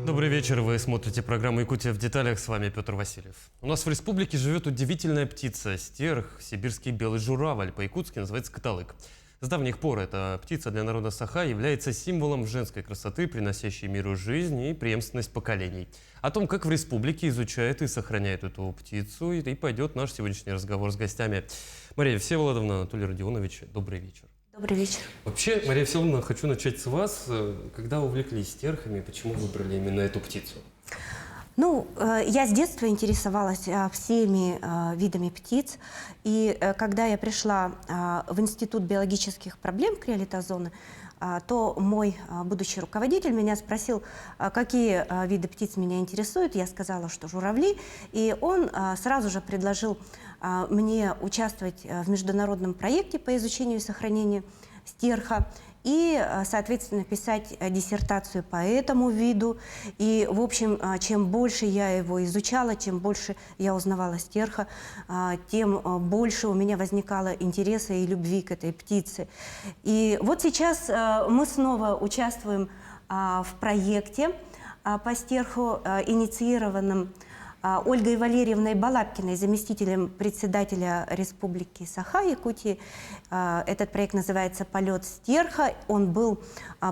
Добрый вечер, вы смотрите программу «Якутия в деталях», с вами Петр Васильев. У нас в республике живет удивительная птица – стерх, сибирский белый журавль, по-якутски называется каталык. С давних пор эта птица для народа Саха является символом женской красоты, приносящей миру жизнь и преемственность поколений. О том, как в республике изучают и сохраняют эту птицу, и пойдет наш сегодняшний разговор с гостями. Мария Всеволодовна, Анатолий Родионович, добрый вечер. Добрый вечер. Вообще, Мария Всеволодовна, хочу начать с вас. Когда увлеклись стерхами, почему выбрали именно эту птицу? Я с детства интересовалась всеми видами птиц. И когда я пришла в Институт биологических проблем Криолитозона, то мой будущий руководитель меня спросил, какие виды птиц меня интересуют. Я сказала, что журавли. И он сразу же предложил мне участвовать в международном проекте по изучению и сохранению стерха и, соответственно, писать диссертацию по этому виду. И, в общем, чем больше я его изучала, чем больше я узнавала стерха, тем больше у меня возникало интереса и любви к этой птице. И вот сейчас мы снова участвуем в проекте по стерху, инициированном Ольгой Валерьевной Балабкиной, заместителем председателя Республики Саха-Якутии. Этот проект называется «Полет стерха». Он был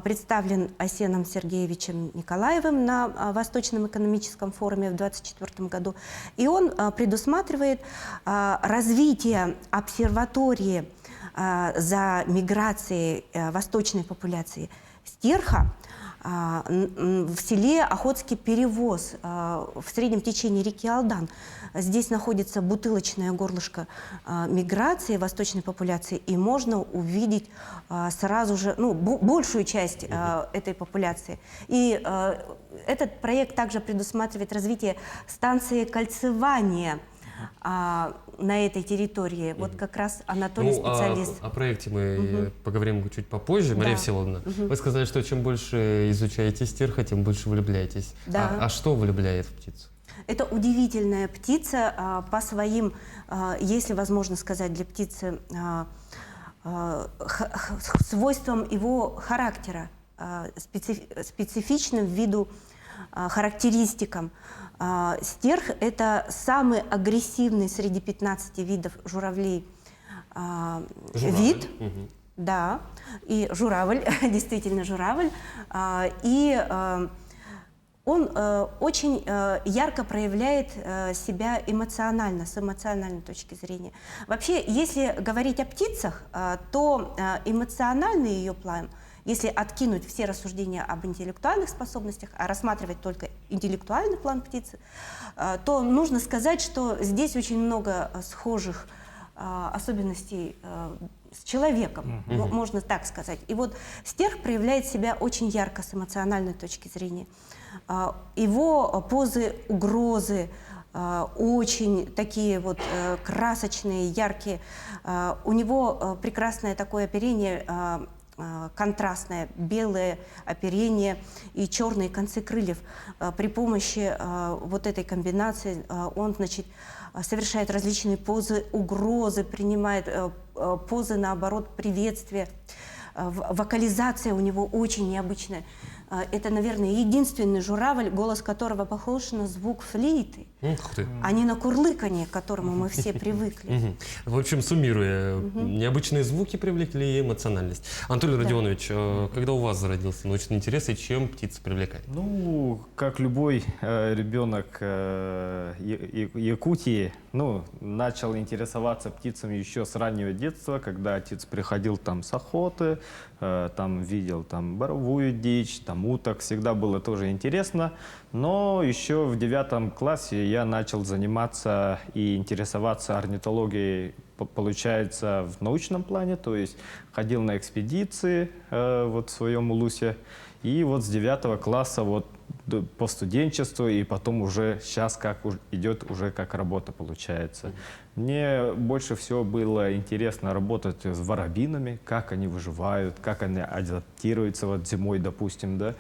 представлен Асеном Сергеевичем Николаевым на Восточном экономическом форуме в 2024 году. И он предусматривает развитие обсерватории за миграцией восточной популяции стерха в селе Охотский Перевоз в среднем течении реки Алдан. Здесь находится бутылочное горлышко миграции восточной популяции, и можно увидеть сразу же большую часть этой популяции. И этот проект также предусматривает развитие станции кольцевания на этой территории. Вот как раз Анатолий специалист. О проекте мы поговорим чуть попозже. Мария Всеволодовна, вы сказали, что чем больше изучаете стерха, тем больше влюбляетесь. Да. А что влюбляет в птицу? Это удивительная птица по своим, если возможно сказать, для птицы свойствам его характера, специфичным виду характеристикам. Стерх – это самый агрессивный среди 15 видов журавлей вид. Да, и журавль, действительно журавль. И он очень ярко проявляет себя эмоционально, с эмоциональной точки зрения. Вообще, если говорить о птицах, то эмоциональный ее план, если откинуть все рассуждения об интеллектуальных способностях, а рассматривать только интеллектуальный план птицы, то нужно сказать, что здесь очень много схожих особенностей с человеком, можно так сказать. И вот стерх проявляет себя очень ярко с эмоциональной точки зрения. Его позы угрозы очень такие вот красочные, яркие. У него прекрасное такое оперение, контрастное, белое оперение и черные концы крыльев. При помощи вот этой комбинации он, значит, совершает различные позы угрозы, принимает позы, наоборот, приветствия. Вокализация у него очень необычная. Это, наверное, единственный журавль, голос которого похож на звук флейты, а не на курлыканье, к которому мы все привыкли. В общем, суммируя, необычные звуки привлекли и эмоциональность. Анатолий Родионович, когда у вас зародился научный интерес и чем птица привлекает? Как любой ребенок Якутии, начал интересоваться птицами еще с раннего детства, когда отец приходил там с охоты, там видел боровую дичь, уток, всегда было тоже интересно. Но еще в 9 классе я начал заниматься и интересоваться орнитологией, получается, в научном плане, то есть ходил на экспедиции в своем Улусе. И вот с 9 класса по студенчеству, и потом уже сейчас идет уже как работа получается. Мне больше всего было интересно работать с воробьинами, как они выживают, как они адаптируются зимой, допустим, да.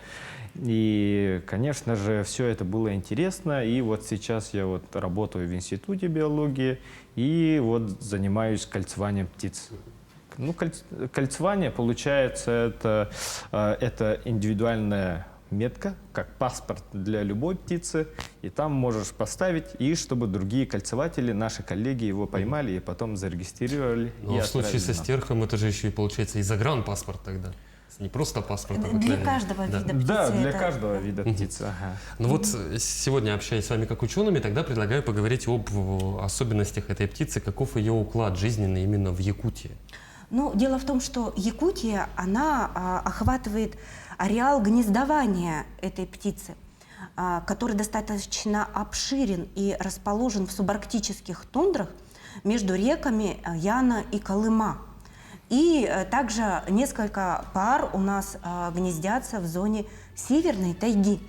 И, конечно же, все это было интересно. И вот сейчас я работаю в Институте биологии и занимаюсь кольцеванием птиц. Кольцевание, получается, это индивидуальное метка, как паспорт для любой птицы, и там можешь поставить, и чтобы другие кольцеватели, наши коллеги его поймали и потом зарегистрировали. Ну, и а в случае отправили со нам. стерхом это же еще и получается и загранпаспорт тогда. Не просто паспорт. Для обыкновенный. каждого Да. вида птицы. Да, для это- каждого вида птицы. Ага. Ну вот сегодня, общаясь с вами как учеными, тогда предлагаю поговорить об особенностях этой птицы, каков ее уклад жизненный именно в Якутии. Ну, дело в том, что Якутия, она охватывает ареал гнездования этой птицы, который достаточно обширен и расположен в субарктических тундрах между реками Яна и Колыма. И также несколько пар у нас гнездятся в зоне северной тайги.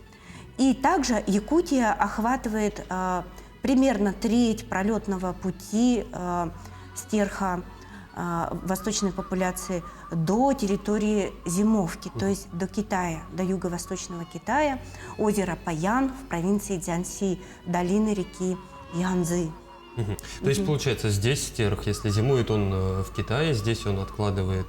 И также Якутия охватывает примерно треть пролетного пути стерха восточной популяции до территории зимовки, то есть до Китая, до юго-восточного Китая, озеро Паян в провинции Цзянси, долины реки Янцзы. То есть, получается, здесь стерх, если зимует он в Китае, здесь он откладывает,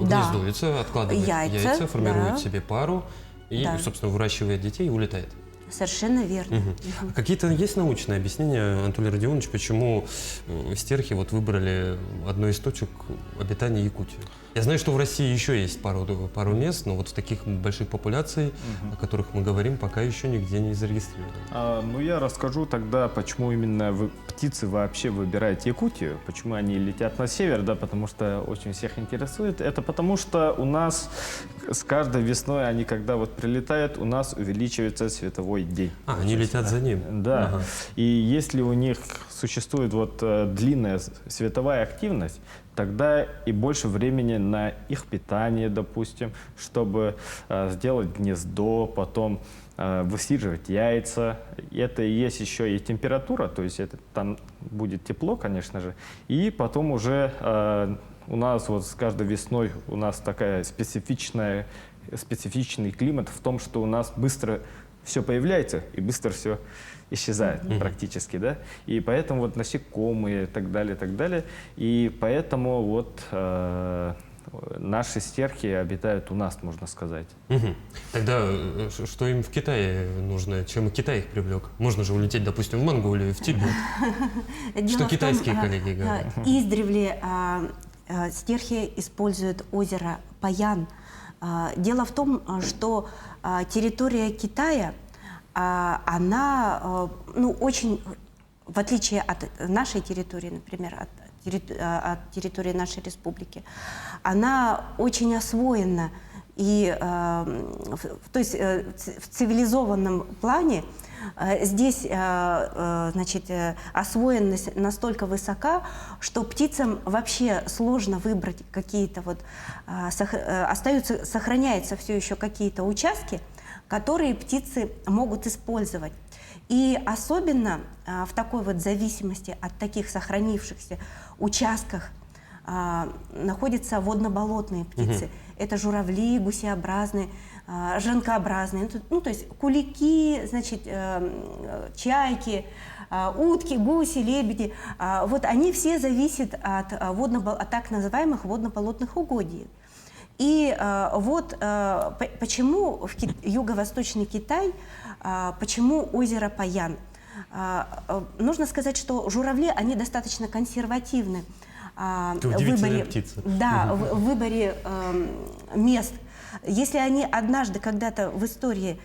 Да. гнездуется, откладывает Яйца, формирует да. себе пару и, Да. собственно, выращивает детей и улетает. Совершенно верно. А какие-то есть научные объяснения, Анатолий Родионович, почему стерхи вот выбрали одной из точек обитания Якутию? Я знаю, что в России еще есть пару мест, но вот в таких больших популяций, о которых мы говорим, пока еще нигде не зарегистрировано. Ну, я расскажу тогда, почему именно птицы вообще выбирают Якутию, почему они летят на север, да, потому что очень всех интересует. Это потому что у нас с каждой весной, они когда вот прилетают, у нас увеличивается световой день. Они летят за ним? Да. Ага. И если у них существует вот длинная световая активность, тогда и больше времени на их питание, допустим, чтобы сделать гнездо, потом высиживать яйца. Это и есть еще и температура, то есть это, там будет тепло, конечно же. И потом уже у нас вот с каждой весной у нас такая специфичный климат в том, что у нас быстро все появляется и быстро все исчезает практически, да. И поэтому вот насекомые и так далее, так далее. И поэтому вот наши стерхи обитают у нас, можно сказать. Тогда что им в Китае нужно? Чем Китай их привлек? Можно же улететь, допустим, в Монголию, в Тибет. Дело Что в том, китайские коллеги говорят? Издревле стерхи используют озеро Паян. Дело в том, что территория Китая, она очень, в отличие от нашей территории, например, от территории нашей республики, она очень освоена. И, то есть в цивилизованном плане здесь, значит, освоенность настолько высока, что птицам вообще сложно выбрать какие-то вот, сохраняются все еще какие-то участки, которые птицы могут использовать. И особенно в такой вот зависимости от таких сохранившихся участках находятся водно-болотные птицы. Это журавли, гусеобразные, жонкообразные, ну, то есть кулики, значит, чайки, утки, гуси, лебеди. Вот они все зависят от так называемых водно-болотных угодий. И вот почему в юго-восточный Китай, почему озеро Паян? Нужно сказать, что журавли, они достаточно консервативны в выборе, да, в выборе мест. Если они однажды когда-то в истории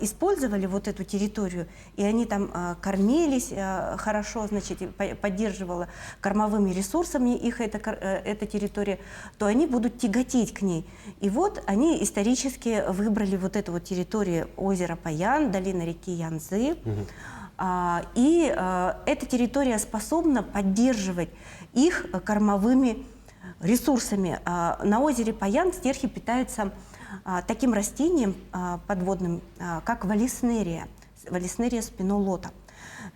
использовали вот эту территорию, и они там кормились хорошо, значит, поддерживала кормовыми ресурсами их эта территория, то они будут тяготеть к ней. И вот они исторически выбрали вот эту вот территорию озера Паян, долина реки Янцзы. И эта территория способна поддерживать их кормовыми ресурсами. На озере Паян стерхи питаются таким растением подводным, как валиснерия спинолота.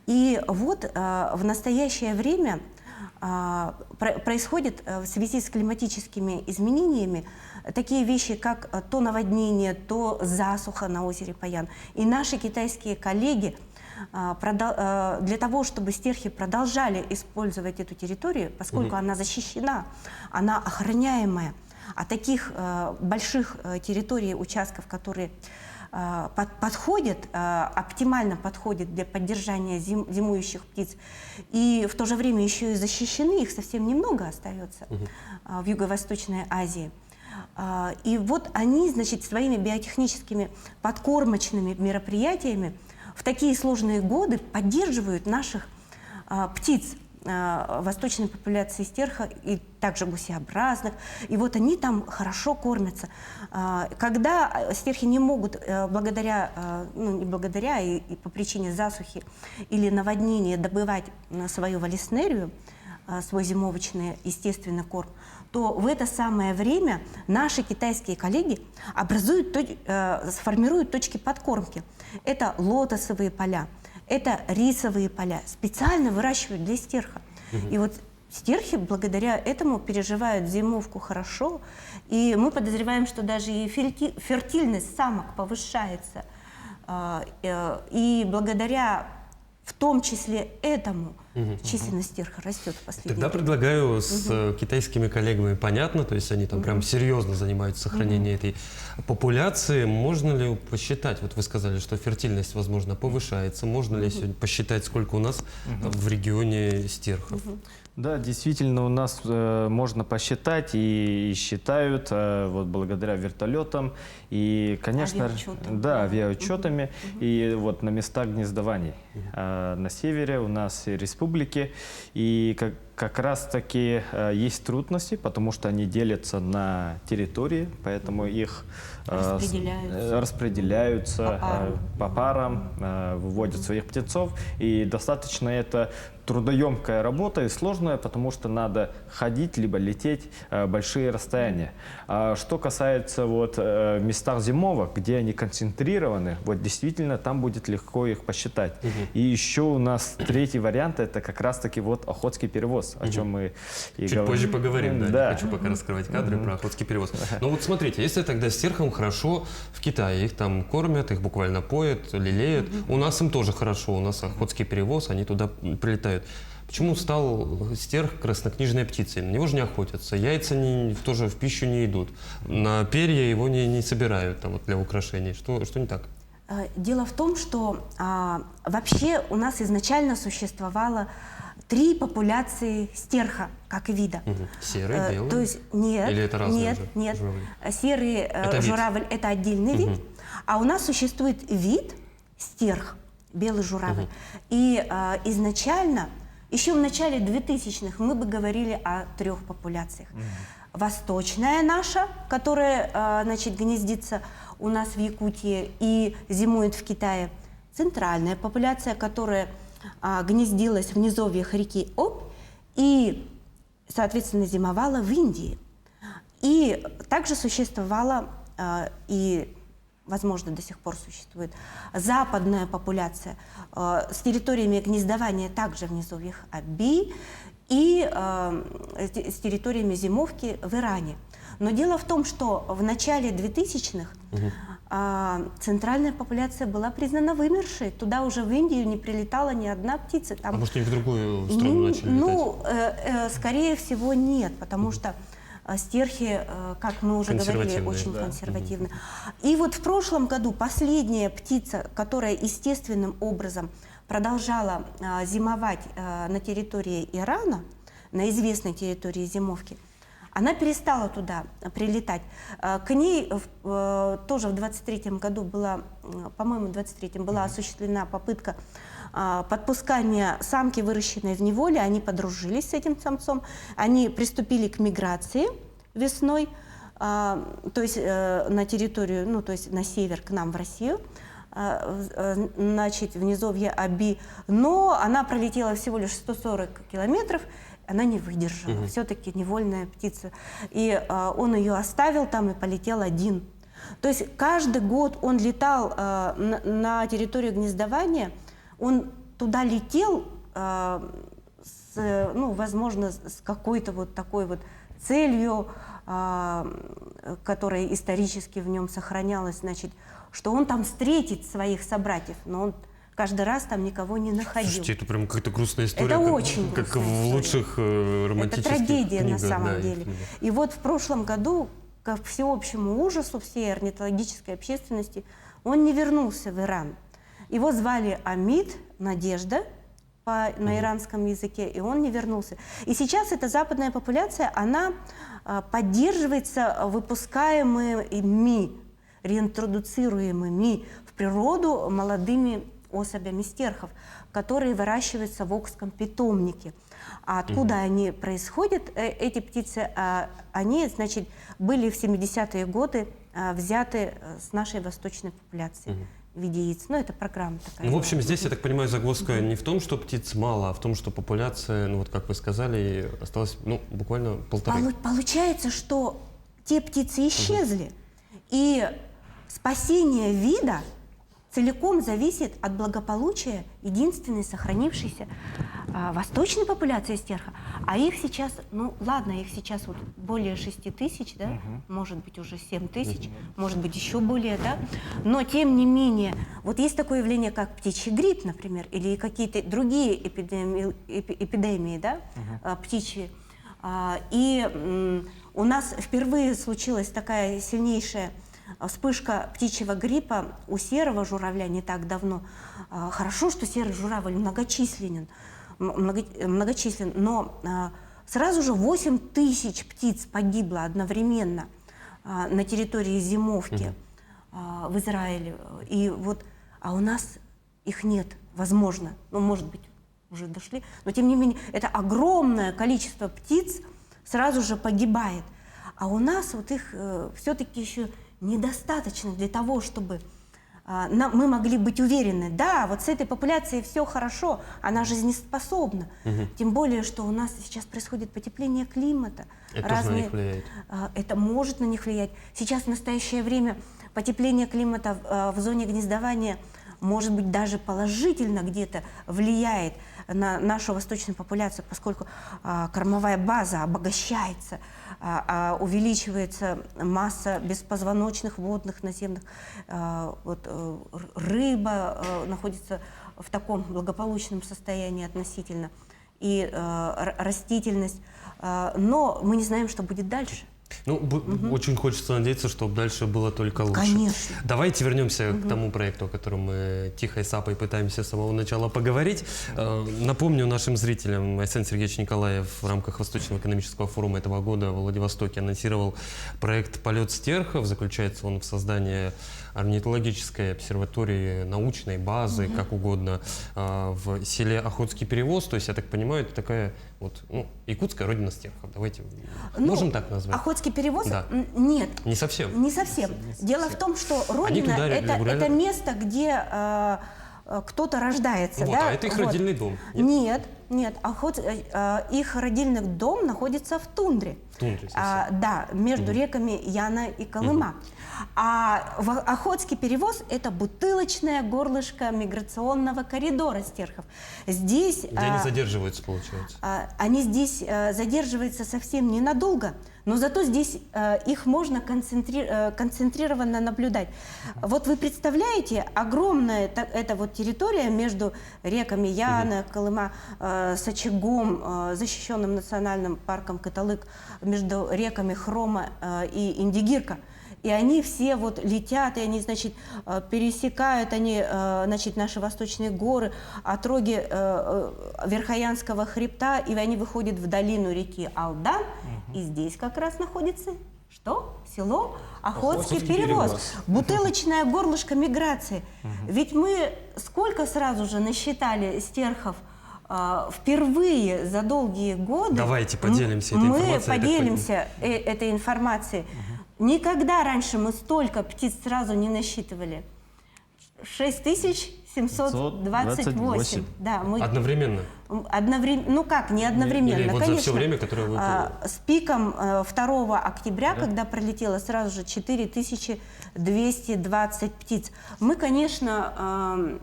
И вот в настоящее время происходит в связи с климатическими изменениями такие вещи, как то наводнение, то засуха на озере Паян. И наши китайские коллеги для того, чтобы стерхи продолжали использовать эту территорию, поскольку она защищена, она охраняемая, а таких больших территорий, участков, которые подходит, оптимально подходит для поддержания зимующих птиц, и в то же время еще и защищены, их совсем немного остается в Юго-Восточной Азии. И вот они, значит, своими биотехническими подкормочными мероприятиями в такие сложные годы поддерживают наших птиц восточной популяции стерха и также гусеобразных. И вот они там хорошо кормятся. Когда стерхи не могут благодаря, ну не благодаря, и по причине засухи или наводнения добывать свою волиснерию, свой зимовочный естественный корм, то в это самое время наши китайские коллеги сформируют точки подкормки. Это лотосовые поля, это рисовые поля, специально выращивают для стерха. И вот стерхи благодаря этому переживают зимовку хорошо, и мы подозреваем, что даже и фертильность самок повышается. И благодаря в том числе этому численность стерха растет в последнее Тогда время. предлагаю с китайскими коллегами понятно, то есть они там прям серьезно занимаются сохранением этой популяции. Можно ли посчитать, вот вы сказали, что фертильность, возможно, повышается, можно ли сегодня посчитать, сколько у нас в регионе стерхов? Да, действительно, у нас можно посчитать и считают вот благодаря вертолетам и, конечно, Авиаучетам. да, авиаучетами и вот на местах гнездований на севере у нас республики, и как раз таки есть трудности, потому что они делятся на территории, поэтому их распределяются по парам, выводят своих птенцов, и достаточно это трудоемкая работа и сложная, потому что надо ходить либо лететь большие расстояния. А что касается вот местах зимовок, где они концентрированы, вот действительно там будет легко их посчитать. И еще у нас третий вариант — это как раз-таки вот охотский перевоз, о чем мы и Чуть позже поговорим, да, Да. не хочу пока раскрывать кадры про охотский перевоз. Но вот смотрите, если тогда стерхам хорошо в Китае, их там кормят, их буквально поят, лелеют, у нас им тоже хорошо, у нас охотский перевоз, они туда прилетают. Почему стал стерх краснокнижной птицей? На него же не охотятся, яйца тоже в пищу не идут, на перья его не собирают там, вот, для украшений. Что не так? Дело в том, что вообще у нас изначально существовало 3 популяции стерха как вида. Серый, белый? То есть нет, Или это разные нет. журавли? Серый Это вид. журавль — это отдельный вид, а у нас существует вид стерх, белый журавль. И изначально, еще в начале 2000-х, мы бы говорили о 3 популяциях. Восточная наша, которая, значит, гнездится у нас в Якутии и зимует в Китае. Центральная популяция, которая гнездилась в низовьях реки Обь и, соответственно, зимовала в Индии. И также существовала и, возможно, до сих пор существует западная популяция с территориями гнездования также в низовьях Оби и с территориями зимовки в Иране. Но дело в том, что в начале 2000-х центральная популяция была признана вымершей. Туда уже в Индию не прилетала ни одна птица. Там, А может, они в другую страну начали летать? Скорее всего, нет, потому что стерхи, как мы уже говорили, Консервативные, очень да. консервативны. И вот в прошлом году последняя птица, которая естественным образом продолжала зимовать на территории Ирана, на известной территории зимовки, она перестала туда прилетать. К ней тоже в 23-м году была, по-моему, в 23-м была осуществлена попытка подпускания самки, выращенной в неволе. Они подружились с этим самцом, они приступили к миграции весной, то есть на территорию, ну, то есть на север, к нам, в Россию, значит, в низовье Оби, но она пролетела всего лишь 140 километров, она не выдержала, все-таки невольная птица. И он ее оставил там и полетел один. То есть каждый год он летал на территорию гнездования, он туда летел, ну, возможно, с какой-то вот такой вот целью, которая исторически в нем сохранялась, значит, что он там встретит своих собратьев, но он каждый раз там никого не находил. Слушайте, это прям какая-то грустная история. Это как, очень как грустная в история. лучших романтических Это трагедия книгах, на самом да, деле. книгах. И вот в прошлом году, ко всеобщему ужасу всей орнитологической общественности, Он не вернулся в Иран. Его звали Амид, Надежда, на иранском языке, и он не вернулся. И сейчас эта западная популяция, она поддерживается выпускаемыми, реинтродуцируемыми в природу молодыми особями стерхов, которые выращиваются в Окском питомнике. А откуда они происходят, эти птицы, они, значит, были в 70-е годы взяты с нашей восточной популяции. В виде яиц. Ну, это программа такая. Ну, в общем, здесь, я так понимаю, загвоздка не в том, что птиц мало, а в том, что популяция, ну, вот как вы сказали, осталось, ну, буквально полторы. Получается, что те птицы исчезли, и спасение вида целиком зависит от благополучия единственной сохранившейся восточной популяции стерха. А их сейчас, ну ладно, их сейчас вот более 6 тысяч, да, может быть уже 7 тысяч, может быть еще более, да, но тем не менее, вот есть такое явление, как птичий грипп, например, или какие-то другие эпидемии, да, птичьи. И у нас впервые случилась такая сильнейшая вспышка птичьего гриппа у серого журавля не так давно. Хорошо, что серый журавль многочислен, но сразу же 8 тысяч птиц погибло одновременно на территории зимовки в Израиле. И вот, а у нас их нет, возможно, ну, может быть, уже дошли, но тем не менее, это огромное количество птиц сразу же погибает. А у нас вот их все-таки еще недостаточно для того, чтобы мы могли быть уверены, да, вот с этой популяцией все хорошо, она жизнеспособна. Тем более, что у нас сейчас происходит потепление климата. Это тоже на них влияет. Это может на них влиять. Сейчас в настоящее время потепление климата в зоне гнездования может быть даже положительно где-то влияет на нашу восточную популяцию, поскольку кормовая база обогащается, увеличивается масса беспозвоночных водных наземных, вот, рыба находится в таком благополучном состоянии относительно, и растительность, но мы не знаем, что будет дальше. Ну, очень хочется надеяться, чтобы дальше было только лучше. Конечно. Давайте вернемся к тому проекту, о котором мы тихой сапой пытаемся с самого начала поговорить. Напомню нашим зрителям, Айсен Сергеевич Николаев в рамках Восточного экономического форума этого года в Владивостоке анонсировал проект «Полет стерхов». Заключается он в создании орнитологической обсерватории, научной базы, как угодно, в селе Охотский Перевоз. То есть, я так понимаю, это такая вот, ну, якутская родина стерхов. Давайте, можем так назвать? Охотский Перевоз? Да. Нет. Не совсем? Не совсем. Дело в том, что родина это место, где кто-то рождается. Вот, да? а это их родильный дом? Нет, их родильный дом находится в тундре. В тундре да, между реками Яна и Колыма. А Охотский Перевоз – это бутылочное горлышко миграционного коридора стерхов. Здесь… Где они задерживаются, получается? Они здесь задерживаются совсем ненадолго, но зато здесь их можно концентрированно наблюдать. Вот вы представляете, огромная эта вот территория между реками Яна, Колыма, с очагом, защищенным национальным парком Кыталык, между реками Хрома и Индигирка. И они все вот летят, и они, значит, пересекают они, значит, наши восточные горы, отроги Верхоянского хребта, и они выходят в долину реки Алдан. И здесь как раз находится что? Село Охотский Перевоз. Бутылочное горлышко миграции. Ведь мы сколько сразу же насчитали стерхов впервые за долгие годы. Давайте поделимся этой информацией. Мы поделимся этой информацией. Никогда раньше мы столько птиц сразу не насчитывали. 6728. Да, мы Одновременно? Ну как, не одновременно, или вот конечно. за все время, которое вы были? С пиком 2 октября, когда пролетело сразу же 4220 птиц. Мы, конечно,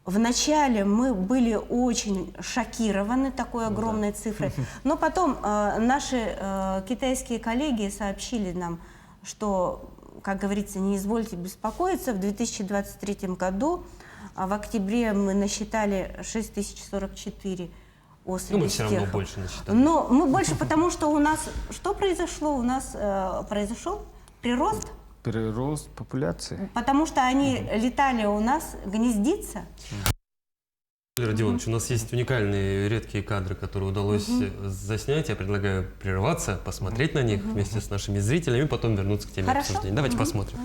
вначале мы были очень шокированы такой огромной цифрой, но потом наши китайские коллеги сообщили нам, что, как говорится, не извольте беспокоиться, в 2023 году в октябре мы насчитали 6044 особей. Ну, мы все равно больше насчитали. Но мы больше, потому что у нас, что произошло? У нас произошел прирост Прирост популяции. Потому что они летали у нас гнездиться. Валерий Родионович, у нас есть уникальные редкие кадры, которые удалось заснять. Я предлагаю прерваться, посмотреть на них вместе с нашими зрителями, потом вернуться к теме Хорошо. обсуждения. Давайте посмотрим.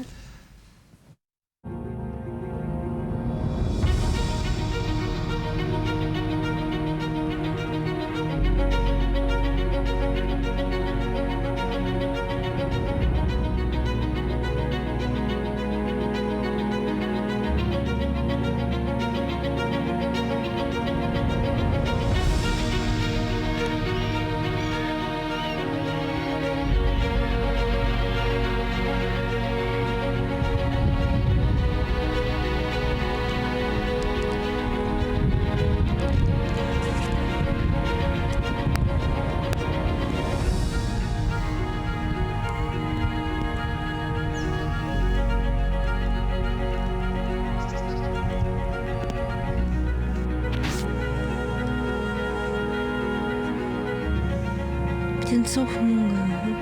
Птенцов много. Ага.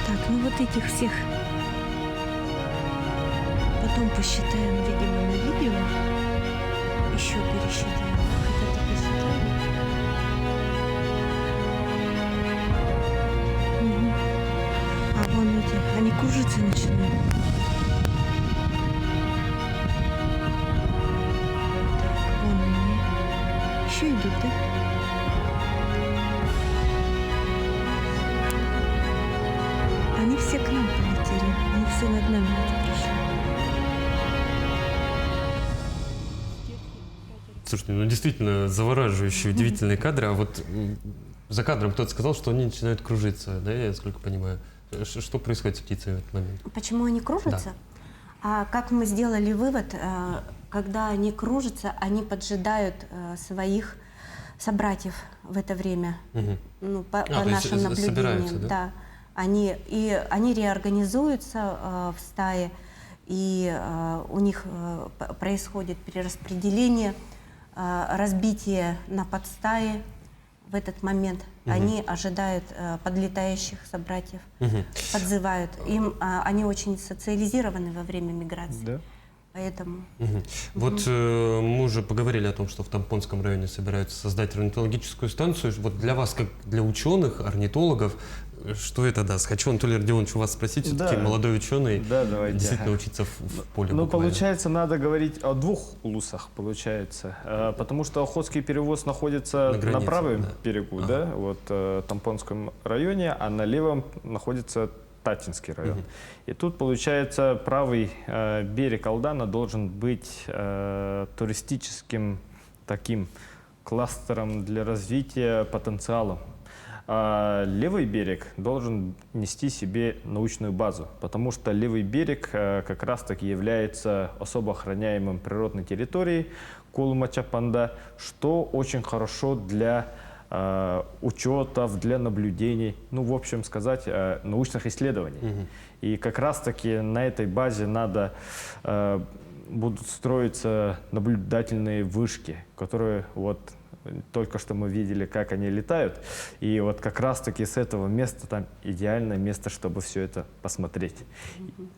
Так, ну вот этих всех потом посчитаем, видимо, на видео. Еще пересчитаем. Хотя-то посчитаем. Мгм. А вон эти, они кружиться начинают. Так, вон они. Еще идут, да? Они все к нам полетели, они все над нами прошли. Слушайте, ну действительно завораживающие, удивительные кадры. А вот за кадром кто-то сказал, что они начинают кружиться, да, я сколько понимаю. Что происходит с птицей в этот момент? Почему они кружатся? Как мы сделали вывод, когда они кружатся, они поджидают своих собратьев в это время. Ну, по то есть нашим собираются, наблюдениям. да? Да. Они реорганизуются в стае, и у них происходит перераспределение, разбитие на подстаи в этот момент. Они ожидают подлетающих собратьев, подзывают. Они очень социализированы во время миграции. Да. Поэтому... Вот мы уже поговорили о том, что в Тампонском районе собираются создать орнитологическую станцию. Вот для вас, как для ученых, орнитологов, что это даст? Хочу, Анатолий Родионович, у вас спросить, все-таки молодой ученый, Да, давайте. действительно учиться в поле. Ну, буквально. получается, надо говорить о двух улусах, получается. Потому что Охотский перевоз находится На границе, на правом да. берегу, да, вот Тампонском районе, а на левом находится Татинский район. И тут, получается, правый берег Алдана должен быть туристическим таким кластером для развития потенциала. А левый берег должен нести себе научную базу, потому что левый берег как раз-таки является особо охраняемым природной территорией Колыма-Чапанда, что очень хорошо для учетов, для наблюдений, ну, в общем сказать, научных исследований. И как раз-таки на этой базе будут строиться наблюдательные вышки, которые вот только что мы видели, как они летают. И вот как раз-таки с этого места там идеальное место, чтобы все это посмотреть.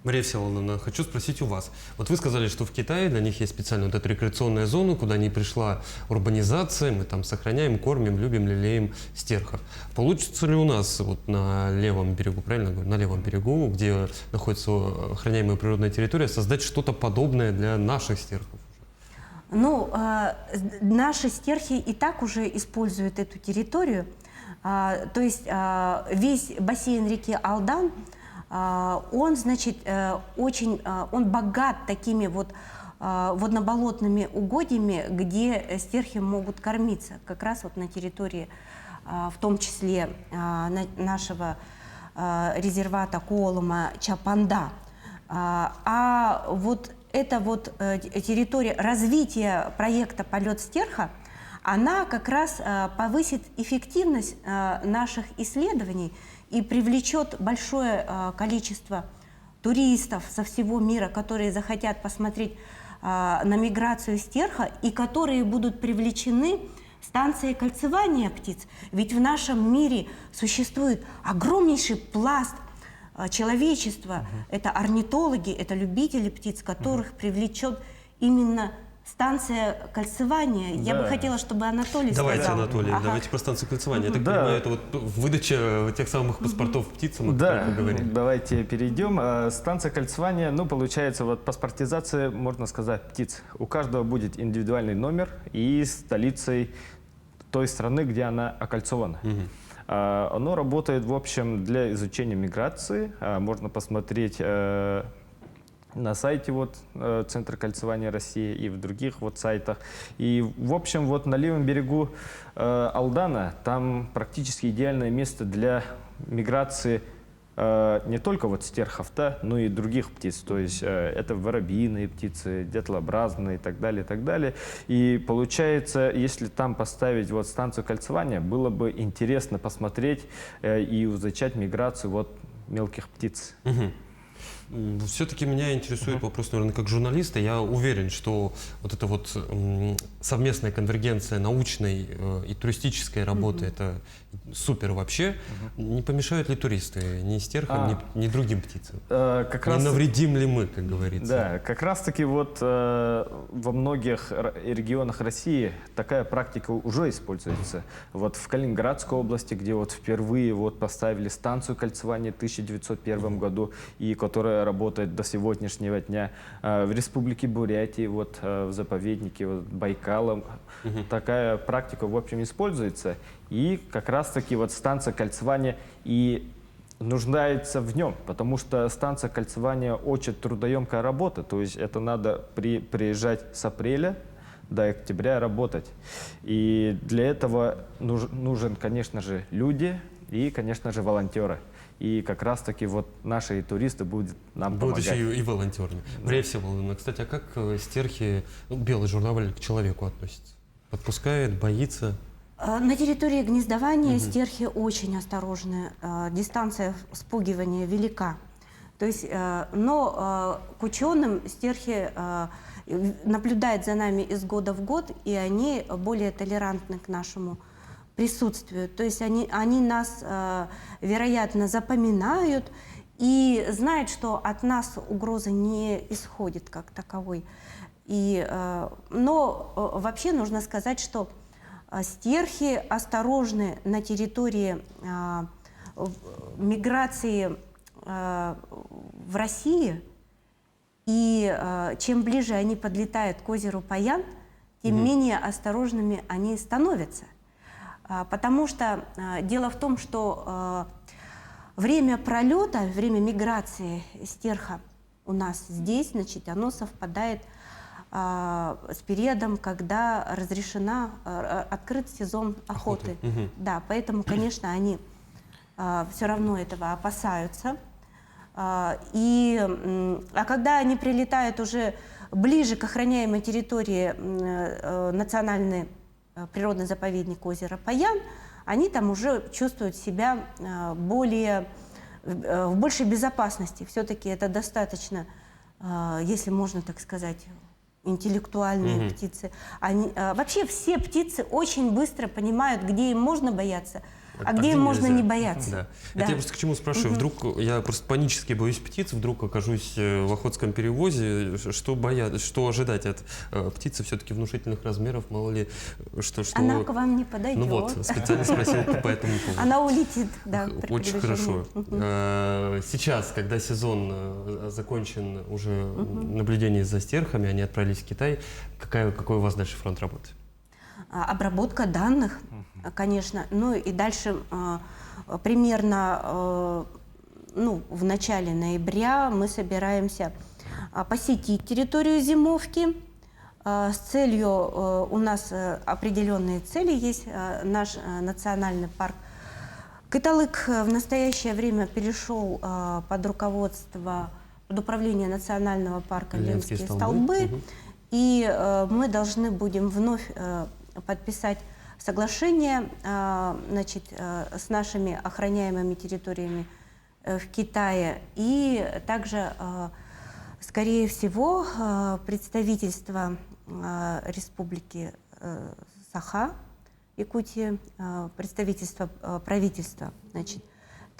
Мария Всеволодовна, хочу спросить у вас. Вот вы сказали, что в Китае для них есть специальная вот эта рекреационная зона, куда не пришла урбанизация, мы там сохраняем, кормим, любим, лелеем стерхов. Получится ли у нас вот на левом берегу, правильно говорю, на левом берегу, где находится охраняемая природная территория, создать что-то подобное для наших стерхов? Ну, наши стерхи и так уже используют эту территорию. То есть весь бассейн реки Алдан, он, значит, он богат такими вот водно-болотными угодьями, где стерхи могут кормиться, как раз вот на территории, в том числе нашего резервата Колыма-Чапанда. А вот эта вот территория развития проекта «Полет стерха», она как раз повысит эффективность наших исследований и привлечет большое количество туристов со всего мира, которые захотят посмотреть на миграцию стерха и которые будут привлечены станцией кольцевания птиц. Ведь в нашем мире существует огромнейший пласт человечества, это орнитологи, это любители птиц, которых привлечет именно станция кольцевания. Я бы Да. хотела, чтобы Анатолий Давайте, сказал. Анатолий, Ага. давайте про станцию кольцевания. Я так Да. понимаю, это вот выдача тех самых паспортов птицам, о Да, которых вы говорили. давайте перейдем. Станция кольцевания, ну, получается, вот паспортизация, можно сказать, птиц. У каждого будет индивидуальный номер и столицей той страны, где она окольцована. Оно работает, в общем, для изучения миграции. Можно посмотреть на сайте вот Центра кольцевания России и в других вот сайтах. И, в общем, вот на левом берегу Алдана там практически идеальное место для миграции не только вот стерхов, да, но и других птиц. То есть это воробьиные птицы, дятлообразные и так далее, и так далее. И получается, если там поставить вот станцию кольцевания, было бы интересно посмотреть и изучать миграцию вот мелких птиц. Все-таки меня интересует вопрос, наверное, как журналиста. Я уверен, что вот эта вот совместная конвергенция научной и туристической работы, это супер вообще. Не помешают ли туристы ни стерхам, ни другим птицам? Как Не раз навредим ли мы, как говорится? Да, как раз-таки вот во многих регионах России такая практика уже используется. Вот в Калининградской области, где вот впервые вот поставили станцию кольцевания в 1901 году, и которая работает до сегодняшнего дня. В Республике Бурятии, вот в заповеднике вот, Байкала, такая практика, в общем, используется. И как раз-таки вот станция кольцевания и нуждается в нем, потому что станция кольцевания очень трудоемкая работа, то есть это надо приезжать с апреля до октября работать. И для этого нужен, конечно же, люди и, конечно же, волонтеры. И как раз-таки вот наши туристы будут нам Будут помогать. еще и волонтерами. Мария Всеволодовна, кстати, а как стерхи, белый журавль к человеку относится? Подпускает, боится? На территории гнездования стерхи очень осторожны. Дистанция спугивания велика. То есть, но к ученым стерхи наблюдают за нами из года в год, и они более толерантны к нашему присутствию. То есть они нас, вероятно, запоминают и знают, что от нас угроза не исходит как таковой. Но вообще нужно сказать, что стерхи осторожны на территории миграции в России, и чем ближе они подлетают к озеру Паян, тем менее осторожными они становятся. Потому что дело в том, что время пролета, время миграции стерха у нас здесь, значит, оно совпадает с периодом, когда открыт сезон охоты. Да, поэтому, конечно, они все равно этого опасаются. А когда они прилетают уже ближе к охраняемой территории национальный природный заповедник озера Паян, они там уже чувствуют себя в большей безопасности. Все-таки это достаточно, если можно так сказать, интеллектуальные птицы. Вообще все птицы очень быстро понимают, где им можно бояться, а где им можно нельзя? не бояться. Да. Да. Это я просто к чему спрашиваю. Вдруг я просто панически боюсь птиц, вдруг окажусь в охотском перевозе, что ожидать от птицы все-таки внушительных размеров, мало ли что. Она к вам не подойдет. Ну вот, специально спросил по этому поводу. Она улетит, да. при Очень хорошо. приближении. Сейчас, когда сезон закончен, уже наблюдение за стерхами, они отправились в Китай, какой у вас дальше фронт работы? Обработка данных, конечно. Ну и дальше примерно в начале ноября мы собираемся посетить территорию зимовки с целью, у нас определенные цели есть. Наш национальный парк Кыталык в настоящее время перешел под управление национального парка Ленские столбы. И мы должны будем вновь подписать соглашение, значит, с нашими охраняемыми территориями в Китае. И также, скорее всего, представительство Республики Саха, Якутии, представительство правительства, значит,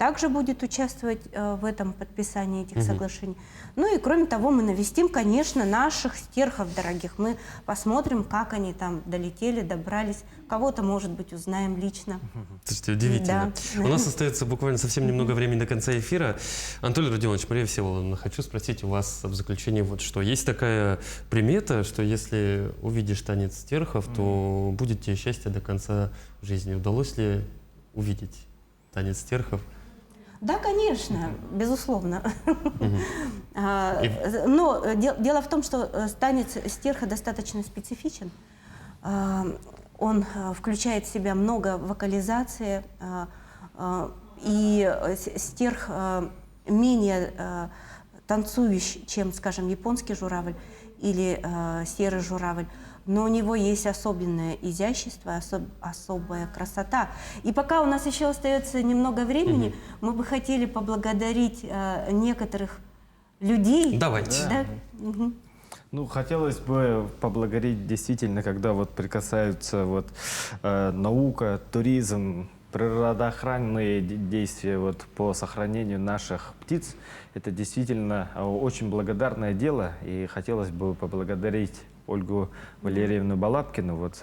также будет участвовать в этом подписании этих соглашений. Ну и кроме того, мы навестим, конечно, наших стерхов дорогих. Мы посмотрим, как они там долетели, добрались. Кого-то, может быть, узнаем лично. Слушайте, удивительно. Да. У нас остается буквально совсем немного времени до конца эфира. Анатолий Родионович, Мария Всеволодовна, хочу спросить у вас в заключении вот что. Есть такая примета, что если увидишь танец стерхов, то будет тебе счастье до конца жизни. Удалось ли увидеть танец стерхов? Да, конечно, безусловно. Но дело в том, что танец стерха достаточно специфичен. Он включает в себя много вокализации, и стерх менее танцующий, чем, скажем, японский журавль или серый журавль. Но у него есть особенное изящество, особая красота. И пока у нас еще остается немного времени, мы бы хотели поблагодарить некоторых людей. Давайте. Да? Мгм. Ну, хотелось бы поблагодарить действительно, когда вот прикасаются вот наука, туризм, природоохранные действия вот по сохранению наших птиц. Это действительно очень благодарное дело, и хотелось бы поблагодарить Ольгу Валерьевну Балабкину, вот,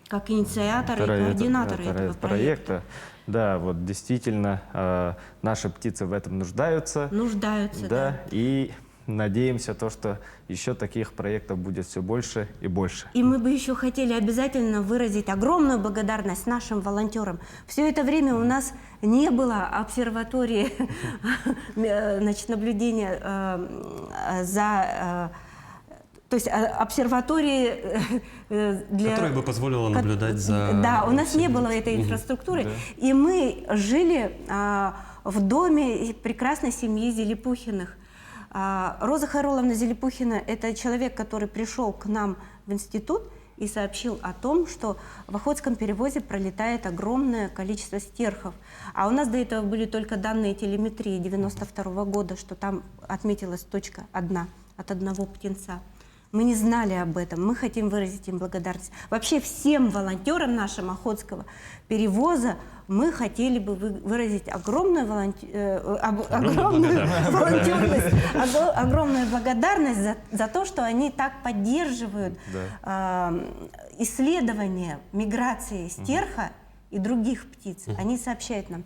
Как инициатор и координатор этого проекта. Да, вот действительно наши птицы в этом нуждаются. Нуждаются, Да, и надеемся, что еще таких проектов будет все больше и больше. И мы бы еще хотели обязательно выразить огромную благодарность нашим волонтерам. Все это время у нас не было обсерватории, значит, наблюдения за... То есть обсерватории для... Которая бы позволила наблюдать за... Да, у нас не было этой инфраструктуры. И мы жили в доме прекрасной семьи Зелепухиных. Роза Хароловна Зелепухина – это человек, который пришел к нам в институт и сообщил о том, что в Охотском перевозе пролетает огромное количество стерхов. А у нас до этого были только данные телеметрии 92 года, что там отметилась точка одна от одного птенца. Мы не знали об этом, мы хотим выразить им благодарность. Вообще всем волонтерам нашим Охотского перевоза мы хотели бы выразить огромную благодарность за то, что они так поддерживают исследования миграции стерха и других птиц. Они сообщают нам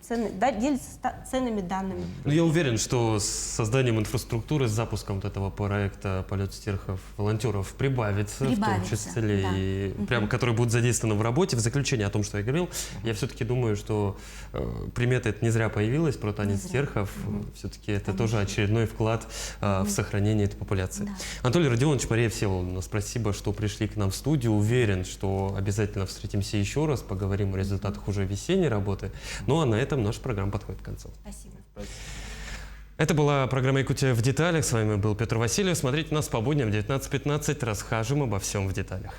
делятся ценными данными. Ну, я уверен, что с созданием инфраструктуры, с запуском вот этого проекта «Полет стерхов» волонтеров прибавится, в том числе, да. и прямо, которые будут задействованы в работе. В заключение о том, что я говорил, я все-таки думаю, что примета это не зря появилась про танец стерхов. Все-таки это тоже очередной вклад в сохранение этой популяции. Да. Анатолий Родионович, Мария Всеволодовна, спасибо, что пришли к нам в студию. Уверен, что обязательно встретимся еще раз, поговорим о результатах уже весенней работы. Ну а на этом наша программа подходит к концу. Спасибо. Это была программа «Якутия в деталях». С вами был Петр Васильев. Смотрите нас по будням в 19:15. Расскажем обо всем в деталях.